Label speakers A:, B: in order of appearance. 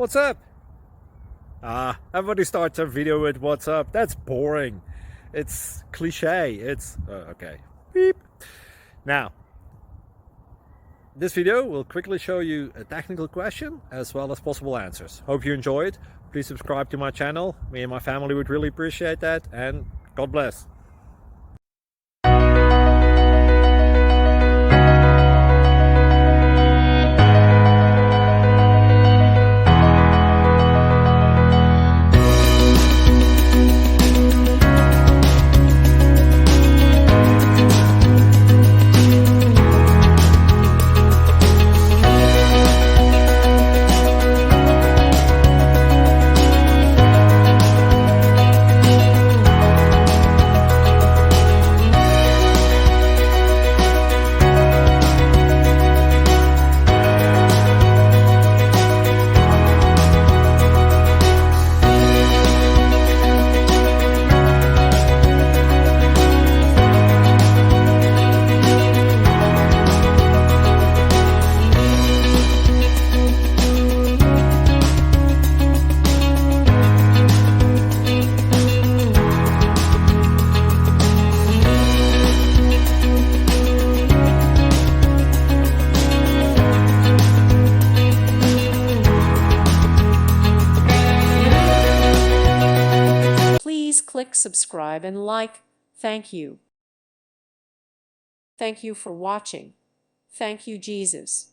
A: What's up? Everybody starts a video with what's up. That's boring. It's cliche. It's okay. Beep. Now, this video will quickly show you a technical question as well as possible answers. Hope you enjoy it. Please subscribe to my channel. Me and my family would really appreciate that, and God bless.
B: Please click subscribe and like. Thank you. Thank you for watching. Thank you, Jesus.